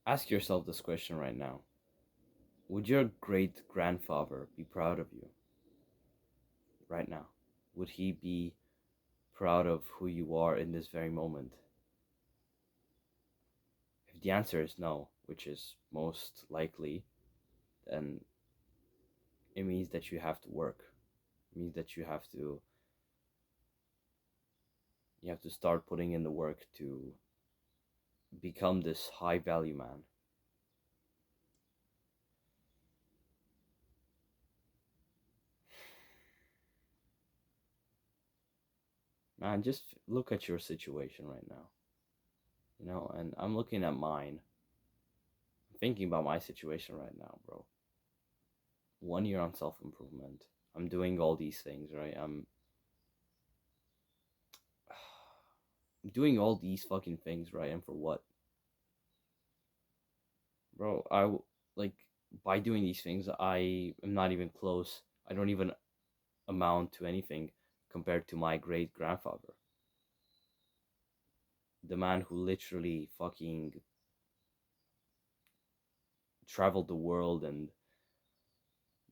Ask yourself this question right now. Would your great grandfather be proud of you right now? Would he be proud of who you are in this very moment? If the answer is no, which is most likely, then it means that you have to work. It means that you have to start putting in the work to become this high value man. Man, just look at your situation right now, and I'm looking at mine. I'm thinking about my situation right now, bro. 1 year on self improvement. I'm doing all these things, right? I'm doing all these fucking things, right? And for what? Bro, like, by doing these things, I am not even close. I don't even amount to anything compared to my great grandfather. The man who literally fucking traveled the world and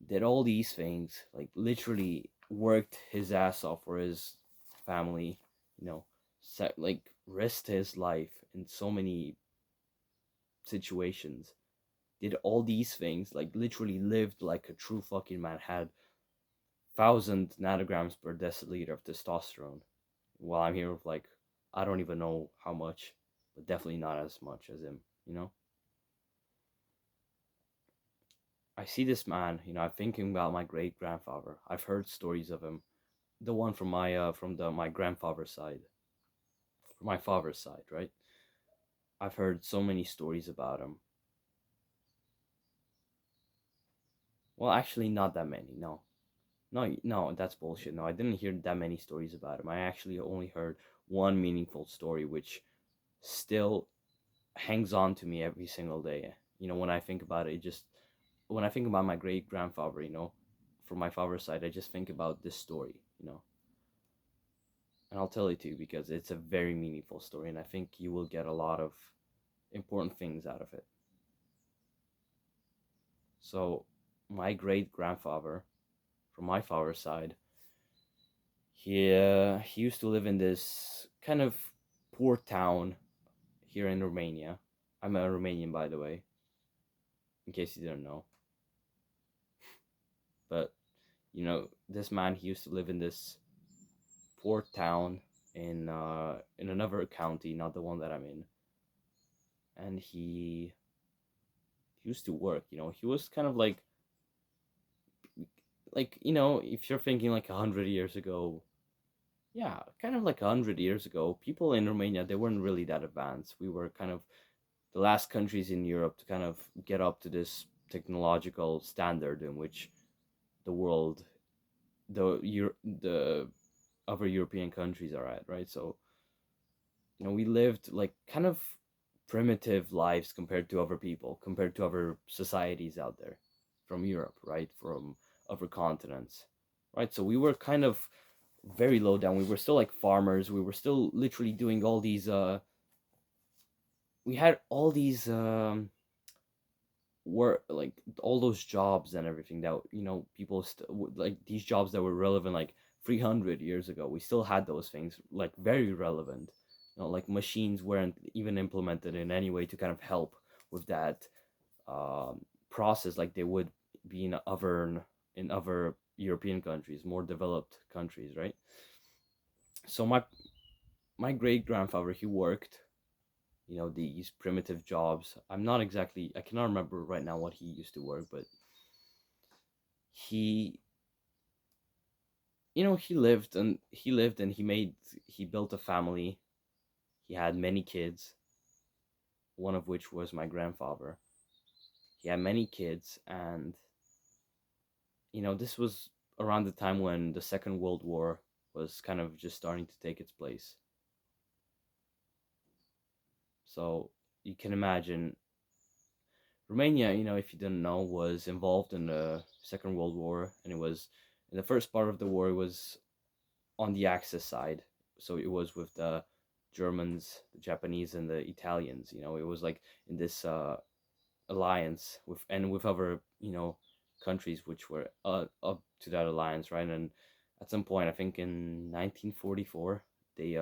did all these things, like literally worked his ass off for his family, you know, like risked his life in so many situations, did all these things, like literally lived like a true fucking man, had 1,000 nanograms per deciliter of testosterone, while I'm here with like, I don't even know how much, but definitely not as much as him, you know? I see this man, I'm thinking about my great grandfather. I've heard stories of him. The one from my grandfather's side, from my father's side, right? I've heard so many stories about him. Well, actually, not that many. No, no, no, that's bullshit. No, I didn't hear that many stories about him. I actually only heard one meaningful story, which still hangs on to me every single day. When I think about it, when I think about my great grandfather, from my father's side, I just think about this story. And I'll tell it to you because it's a very meaningful story, and I think you will get a lot of important things out of it. So, my great grandfather, from my father's side, he used to live in this kind of poor town here in Romania. I'm a Romanian, by the way, in case you didn't know. But this man, he used to live in this poor town in another county, not the one that I'm in, and he used to work. He was kind of like if you're thinking like 100 years ago, yeah, kind of like 100 years ago, people in Romania, they weren't really that advanced. We were kind of the last countries in Europe to kind of get up to this technological standard in which the world, the other European countries are at, right? So we lived like kind of primitive lives compared to other people, compared to other societies out there from Europe, right? From other continents, right? So we were kind of very low down. We were still like farmers. We were still literally doing all these. We had all these work, like all those jobs and everything that people like these jobs that were relevant like 300 years ago. We still had those things like very relevant. Like machines weren't even implemented in any way to kind of help with that process like they would be in other European countries, more developed countries, right? So my great grandfather, he worked these primitive jobs. I cannot remember right now what he used to work, but he he lived and he built a family. He had many kids, one of which was my grandfather. He had many kids, and this was around the time when the Second World War was kind of just starting to take its place. So you can imagine Romania, if you didn't know, was involved in the Second World War, and it was in the first part of the war. It was on the Axis side, so it was with the Germans, the Japanese, and the Italians. You know, it was like in this alliance with other countries which were up to that alliance, right? And at some point, I think in 1944, they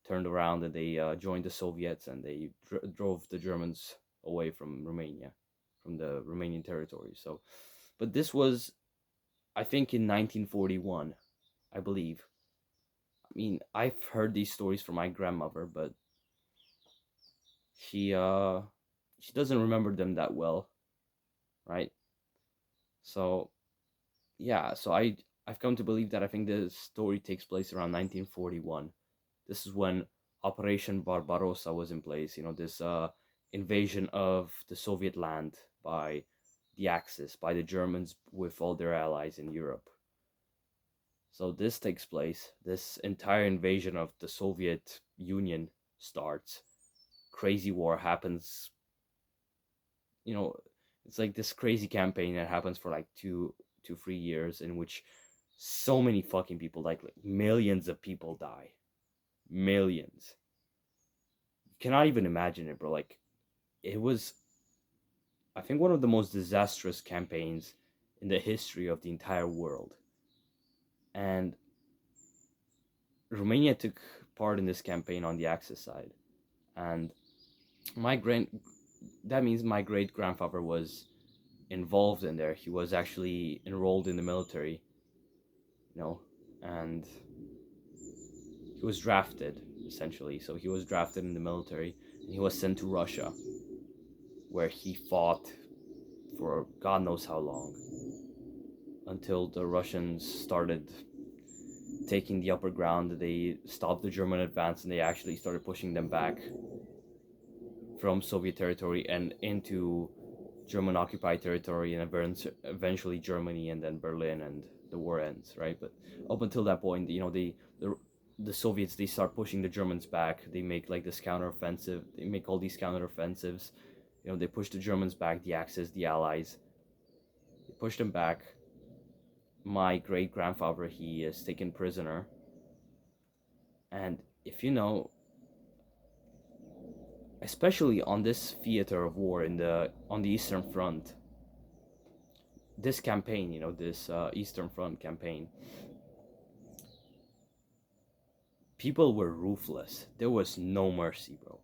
turned around and they joined the Soviets, and they drove the Germans away from Romania, from the Romanian territory. So, but this was, I think, in 1941, I believe. I mean, I've heard these stories from my grandmother, but she uh she doesn't remember them that well, right? So yeah, so I've come to believe that I think the story takes place around 1941. This is when Operation Barbarossa was in place. You know, this invasion of the Soviet land by the Axis, by the Germans with all their allies in Europe. So this takes place. This entire invasion of the Soviet Union starts. Crazy war happens. You know, it's like this crazy campaign that happens for like 3 years, in which so many fucking people, like millions of people die. Millions. You cannot even imagine it, bro. Like, it was, I think, one of the most disastrous campaigns in the history of the entire world. And Romania took part in this campaign on the Axis side. And my grand that means my great grandfather was involved in there. He was actually enrolled in the military, you know, and he was drafted essentially. So he was drafted in the military, and he was sent to Russia, where he fought for God knows how long, until the Russians started taking the upper ground. They stopped the German advance, and they actually started pushing them back from Soviet territory and into German occupied territory, and eventually Germany, and then Berlin, and the war ends, right? But up until that point, you know, the Soviets, they start pushing the Germans back. They make like this counteroffensive. They make all these counteroffensives. You know, they push the Germans back, the Axis, the Allies. They push them back. My great grandfather, he is taken prisoner, and if you know, especially on this theater of war on the Eastern Front, this campaign, you know, this Eastern Front campaign, people were ruthless. There was no mercy, bro.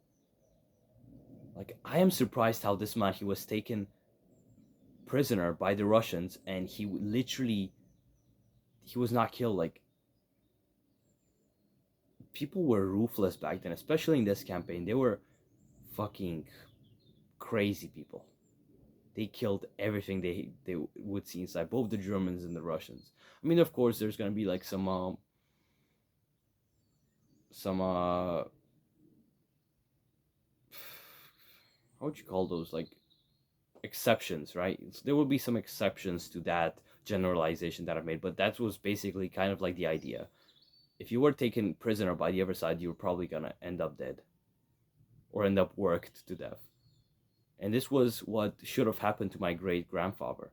Like, I am surprised how this man, he was taken prisoner by the Russians, and he was not killed. Like, people were ruthless back then, especially in this campaign. They were fucking crazy people. They killed everything they would see inside, both the Germans and the Russians. I mean, of course, there's gonna be like some how would you call those, like, exceptions, right? There will be some exceptions to that generalization that I made, but that was basically kind of like the idea. If you were taken prisoner by the other side, you were probably gonna end up dead, or end up worked to death. And this was what should have happened to my great grandfather.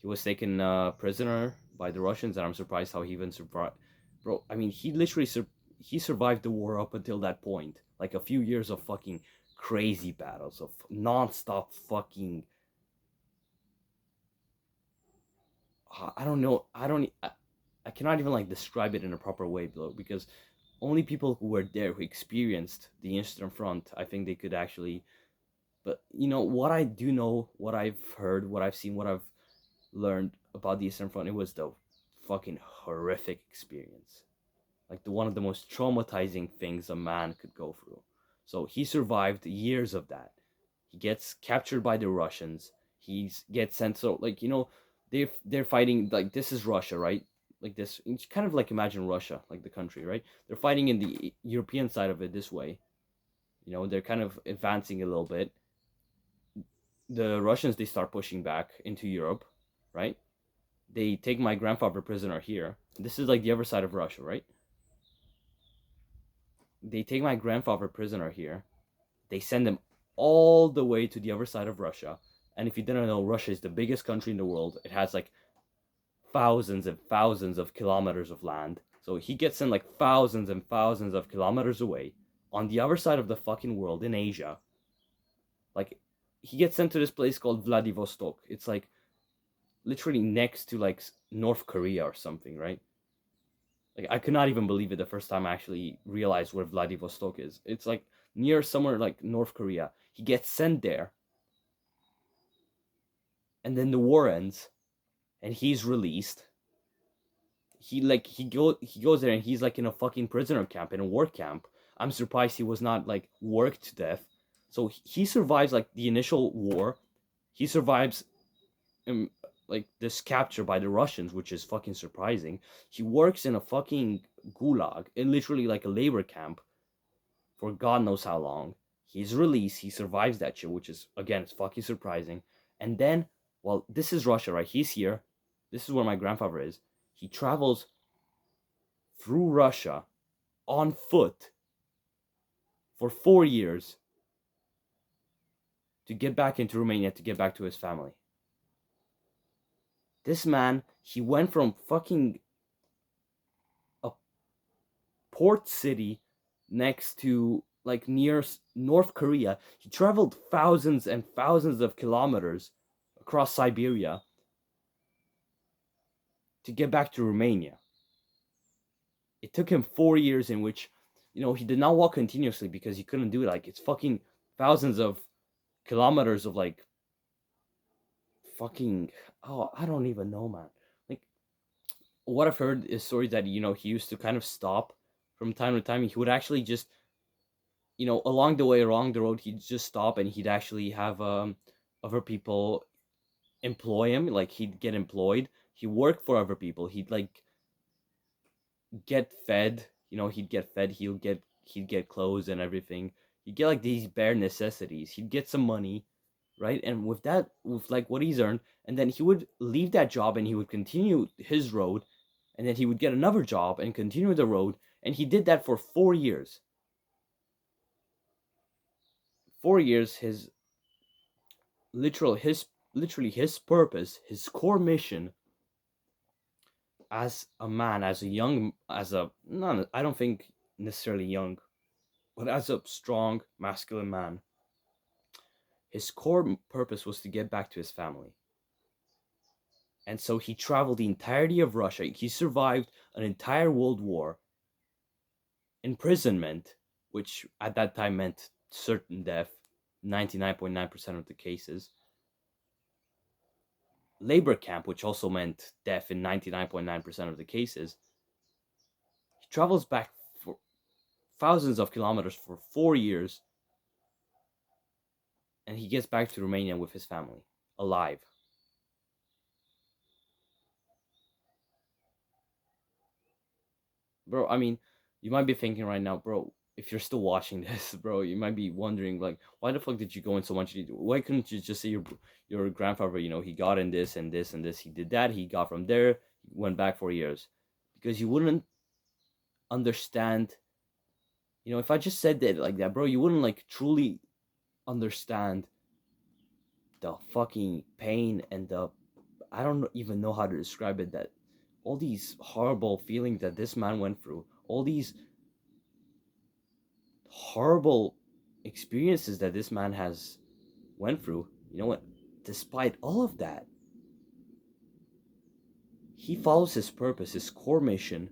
He was taken prisoner by the Russians, and I'm surprised how he even survived. Bro, I mean, he survived the war up until that point. Like a few years of fucking crazy battles, of non-stop fucking. I don't know. I cannot even like describe it in a proper way, bro, because only people who were there, who experienced the Eastern Front, I think they could actually. But you know what I do know, what I've heard, what I've seen, what I've learned about the Eastern Front, it was the fucking horrific experience. Like one of the most traumatizing things a man could go through. So he survived years of that. He gets captured by the Russians. He gets sent. So, like, you know, they're fighting, like, this is Russia, right? Like this, it's kind of like, imagine Russia, like the country, right? They're fighting in the European side of it this way. You know, they're kind of advancing a little bit. The Russians, they start pushing back into Europe, right? They take my grandfather prisoner here. This is like the other side of Russia, right? They take my grandfather prisoner here. They send him all the way to the other side of Russia. And if you didn't know, Russia is the biggest country in the world. It has like thousands and thousands of kilometers of land. So he gets sent like thousands and thousands of kilometers away on the other side of the fucking world in Asia. Like he gets sent to this place called Vladivostok. It's like literally next to like North Korea or something, right? Like I could not even believe it the first time I actually realized where Vladivostok is. It's like near somewhere like North Korea. He gets sent there, and then the war ends, and he's released. He goes there and he's like in a fucking prisoner camp, in a war camp. I'm surprised he was not like worked to death. So he survives like the initial war. He survives um, like this capture by the Russians, which is fucking surprising. He works in a fucking gulag, in literally like a labor camp, for God knows how long. He's released. He survives that shit, which is again, it's fucking surprising. And then, well, this is Russia, right? He's here. This is where my grandfather is. He travels through Russia on foot for 4 years to get back into Romania to get back to his family. This man, he went from fucking a port city next to like near North Korea. He traveled thousands and thousands of kilometers across Siberia to get back to Romania. It took him 4 years in which, he did not walk continuously because he couldn't do it. Like, it's fucking thousands of kilometers of like fucking, oh, I don't even know, man. Like, what I've heard is stories that, he used to kind of stop from time to time. He would actually just, along the way, along the road, he'd just stop and he'd actually have other people employ him. Like, he'd get employed. He worked for other people. He'd like get fed. He'd get fed. He'd get clothes and everything. He'd get like these bare necessities. He'd get some money, right? And with that, with like what he's earned, and then he would leave that job and he would continue his road, and then he would get another job and continue the road, and he did that for 4 years. 4 years, literally his purpose, his core mission as a man, as a young, as a not, I don't think necessarily young, but as a strong masculine man, his core purpose was to get back to his family. And so he traveled the entirety of Russia. He survived an entire world war, imprisonment, which at that time meant certain death, 99.9% of the cases, labor camp, which also meant death in 99.9% of the cases. He travels back for thousands of kilometers for 4 years, and he gets back to Romania with his family, alive. Bro, I mean, you might be thinking right now, bro, if you're still watching this, bro, you might be wondering, like, why the fuck did you go in so much detail? Why couldn't you just say your grandfather, he got in this and this and this, he did that, he got from there, he went back 4 years? Because you wouldn't understand, if I just said that like that, bro, you wouldn't like truly understand the fucking pain and the, I don't even know how to describe it, that all these horrible feelings that this man went through, all these horrible experiences that this man has went through. You know what? Despite all of that, he follows his purpose, his core mission,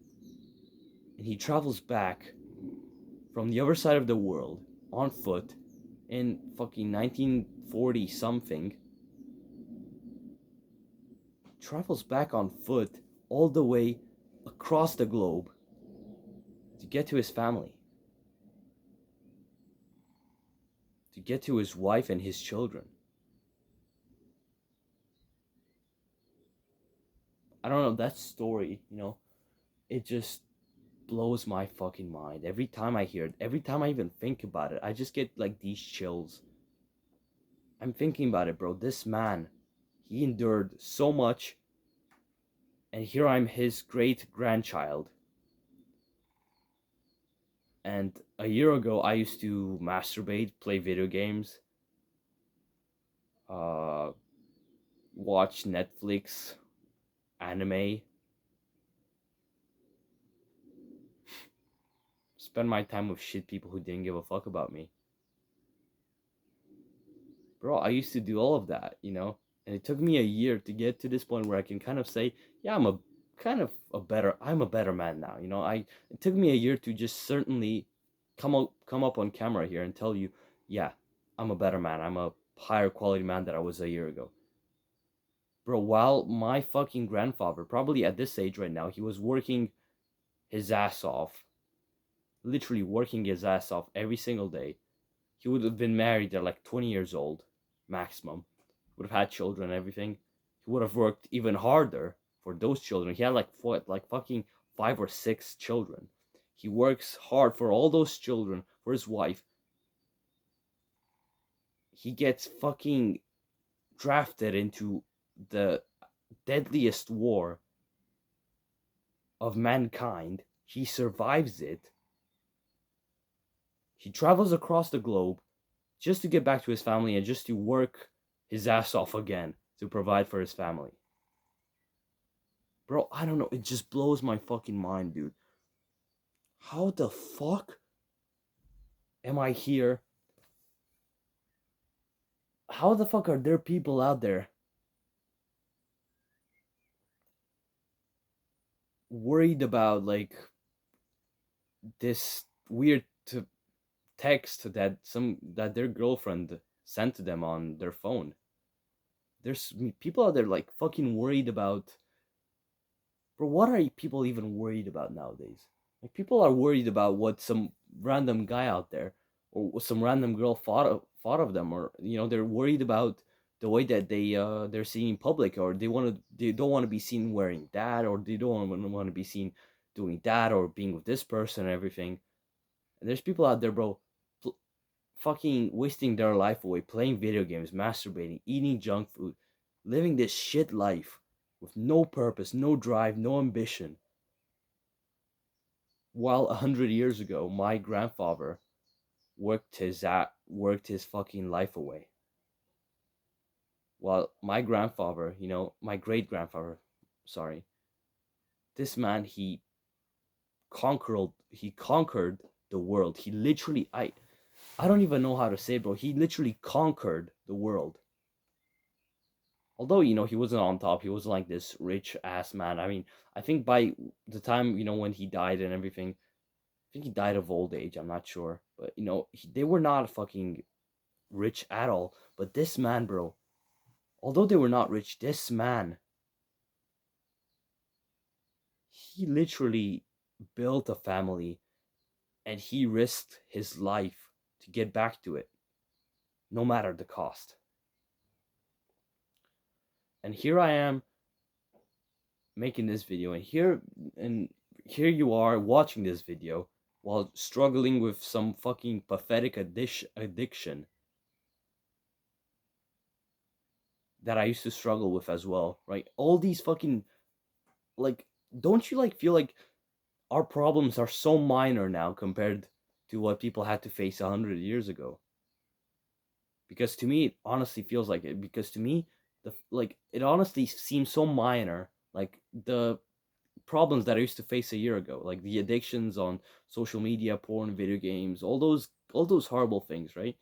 and he travels back from the other side of the world on foot in fucking 1940 something. Travels back on foot all the way across the globe to get to his family, to get to his wife and his children. I don't know, that story, it just blows my fucking mind. Every time I hear it, every time I even think about it, I just get like these chills. I'm thinking about it, bro. This man, he endured so much, and here I'm his great grandchild. And a year ago, I used to masturbate, play video games, uh, watch Netflix, anime, spend my time with shit people who didn't give a fuck about me. Bro, I used to do all of that, you know? And it took me a year to get to this point where I can kind of say, yeah, I'm a better man now, you know? It took me a year to just certainly come up on camera here and tell you, yeah, I'm a better man. I'm a higher quality man than I was a year ago. Bro, while my fucking grandfather, probably at this age right now, he was working his ass off, literally working his ass off every single day. He would have been married at like 20 years old, maximum. Would have had children and everything. He would have worked even harder for those children. He had like what, like fucking 5 or 6 children. He works hard for all those children, for his wife. He gets fucking drafted into the deadliest war of mankind. He survives it. He travels across the globe just to get back to his family and just to work his ass off again to provide for his family. Bro, I don't know. It just blows my fucking mind, dude. How the fuck am I here? How the fuck are there people out there worried about like this weird text that their girlfriend sent to them on their phone? There's people out there like fucking worried about. Bro, what are people even worried about nowadays? Like people are worried about what some random guy out there or what some random girl thought of them, or you know, they're worried about the way that they're seen in public, or they don't want to be seen wearing that, or they don't want to be seen doing that or being with this person and everything. And there's people out there, bro, fucking wasting their life away playing video games, masturbating, eating junk food, living this shit life with no purpose, no drive, no ambition. While 100 years ago, my grandfather worked his fucking life away. While my grandfather, you know, my great grandfather, sorry, this man he conquered the world. He literally I don't even know how to say it, bro. He literally conquered the world. Although, you know, he wasn't on top, he wasn't like this rich ass man. I mean, I think by the time, you know, when he died and everything, I think he died of old age, I'm not sure, but you know, they were not fucking rich at all. But this man, bro, although they were not rich, this man, he literally built a family and he risked his life to get back to it, no matter the cost. And here I am making this video, and here you are watching this video while struggling with some fucking pathetic addiction that I used to struggle with as well, right? All these fucking, like, don't you like feel like our problems are so minor now compared to what people had to face 100 years ago? Because to me, it honestly feels like it. Because to me, it honestly seems so minor. Like the problems that I used to face a year ago, like the addictions on social media, porn, video games, all those horrible things, right?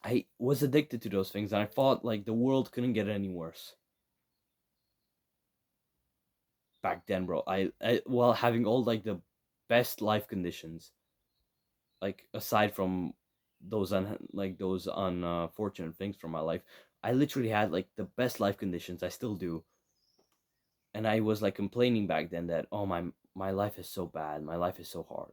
I was addicted to those things and I thought like the world couldn't get any worse. Back then, bro. While having all like the best life conditions, like aside from those unfortunate things from my life, I literally had like the best life conditions. I still do. And I was like complaining back then that, oh, my life is so bad, my life is so hard.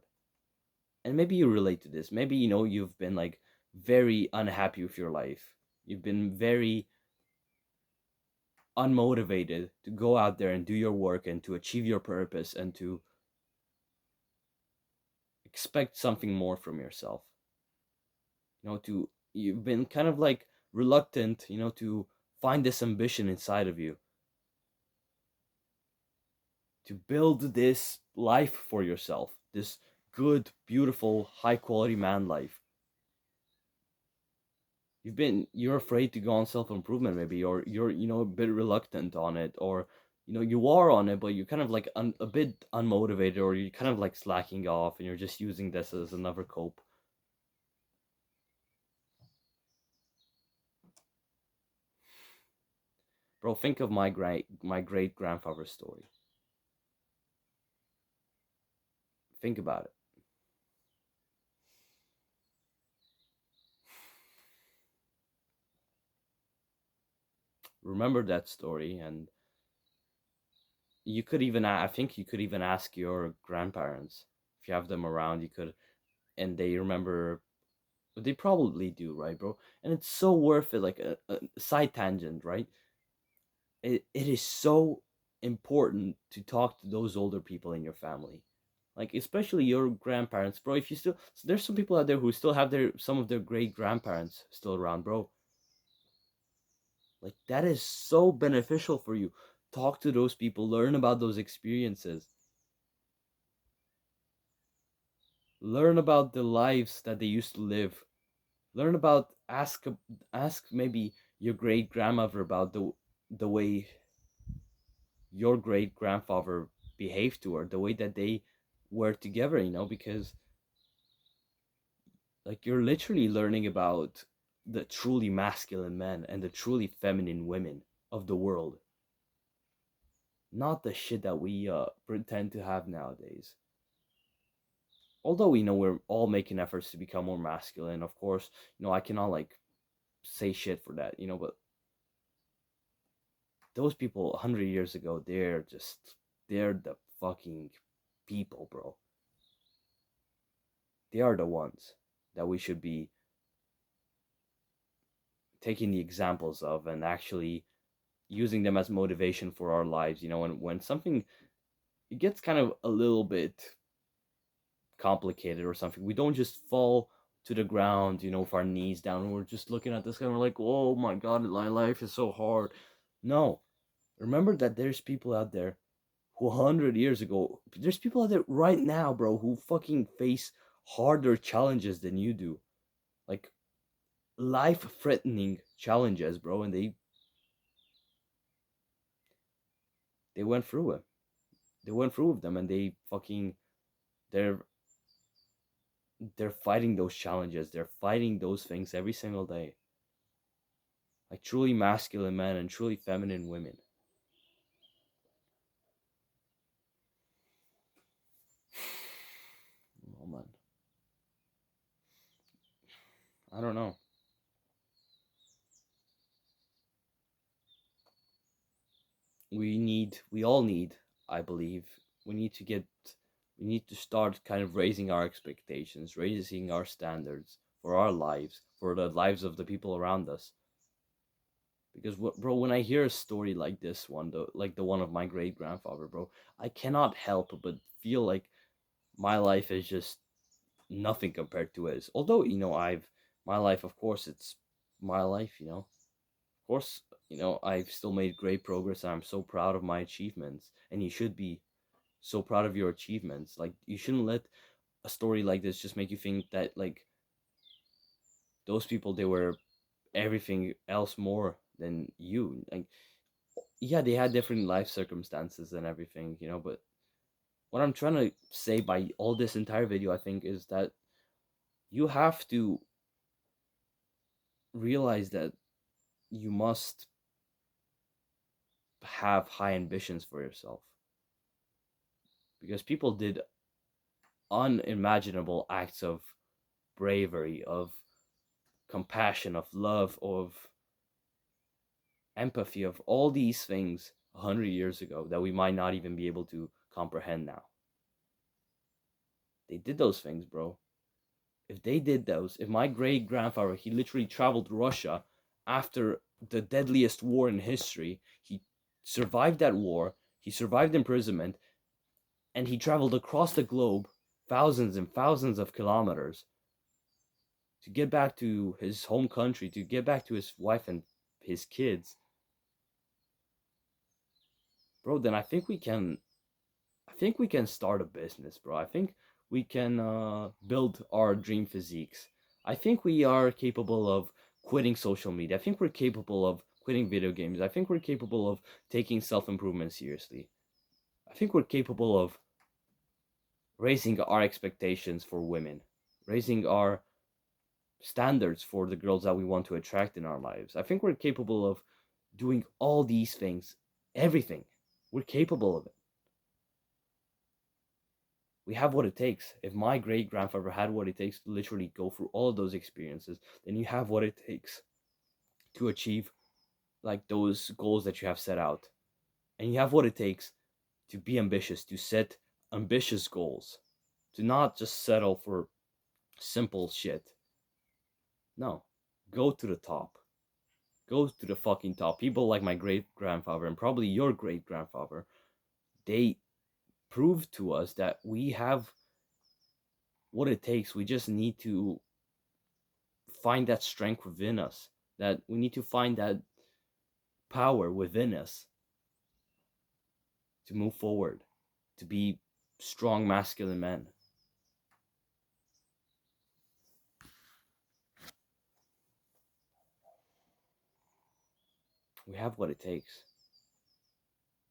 And maybe you relate to this. Maybe, you know, you've been like very unhappy with your life. You've been very unmotivated to go out there and do your work and to achieve your purpose and to expect something more from yourself. You know, to you've been kind of like reluctant, you know, to find this ambition inside of you, to build this life for yourself, this good, beautiful, high quality man life. You're afraid to go on self improvement maybe, or you're, you know, a bit reluctant on it, or You are on it, but you're kind of like a bit unmotivated, or you're kind of like slacking off, and you're just using this as another cope. Bro, think of my great grandfather's story. Think about it. Remember that story, and you could even I think you could even ask your grandparents if you have them around. You could, and they remember. They probably do, right, bro? And it's so worth it. Like a side tangent, right? It is so important to talk to those older people in your family, like especially your grandparents, bro. If you still, so there's some people out there who still have some of their great grandparents still around, bro. Like that is so beneficial for you. Talk to those people, learn about those experiences, learn about the lives that they used to live, learn about ask maybe your great grandmother about the way your great grandfather behaved to her, the way that they were together, because like you're literally learning about the truly masculine men and the truly feminine women of the world, not the shit that we pretend to have nowadays. Although we know we're all making efforts to become more masculine, of course, I cannot like say shit for that, but those people 100 years ago, they're the fucking people, bro. They are the ones that we should be taking the examples of and actually using them as motivation for our lives. When something, it gets kind of a little bit complicated or something, we don't just fall to the ground, with our knees down, and we're just looking at this guy and we're like, oh my god, my life is so hard. No, remember that there's people out there who 100 years ago, there's people out there right now, bro, who fucking face harder challenges than you do, like life threatening challenges, bro, and they went through it. They went through with them, and they're they're fighting those challenges. They're fighting those things every single day. Like truly masculine men and truly feminine women. Oh man, I don't know. We all need, I believe, we need to get, we need to start kind of raising our expectations, raising our standards for our lives, for the lives of the people around us. Because bro, when I hear a story like this one, like the one of my great grandfather, bro, I cannot help but feel like my life is just nothing compared to his. Although, I've my life, of course, it's my life, Of course, I've still made great progress, and I'm so proud of my achievements. And you should be so proud of your achievements. Like, you shouldn't let a story like this just make you think that, like, those people, they were everything else more than you. Like, yeah, they had different life circumstances and everything, but what I'm trying to say by all this entire video, I think, is that you have to realize that you must have high ambitions for yourself, because people did unimaginable acts of bravery, of compassion, of love, of empathy, of all these things 100 years ago that we might not even be able to comprehend now. They did those things, bro. If they did those, if my great grandfather, he literally traveled to Russia after the deadliest war in history, he survived that war, he survived imprisonment, and he traveled across the globe thousands and thousands of kilometers to get back to his home country, to get back to his wife and his kids, bro, then I think we can start a business, bro. I think we can build our dream physiques. I think we are capable of quitting social media. I think we're capable of quitting video games. I think we're capable of taking self improvement seriously. I think we're capable of raising our expectations for women, raising our standards for the girls that we want to attract in our lives. I think we're capable of doing all these things, everything. We're capable of it. We have what it takes. If my great grandfather had what it takes to literally go through all of those experiences, then you have what it takes to achieve like those goals that you have set out. And you have what it takes to be ambitious, to set ambitious goals, to not just settle for simple shit. No, go to the top. Go to the fucking top. People like my great grandfather and probably your great grandfather, they proved to us that we have what it takes. We just need to find that strength within us, that we need to find that power within us to move forward, to be strong masculine men. We have what it takes.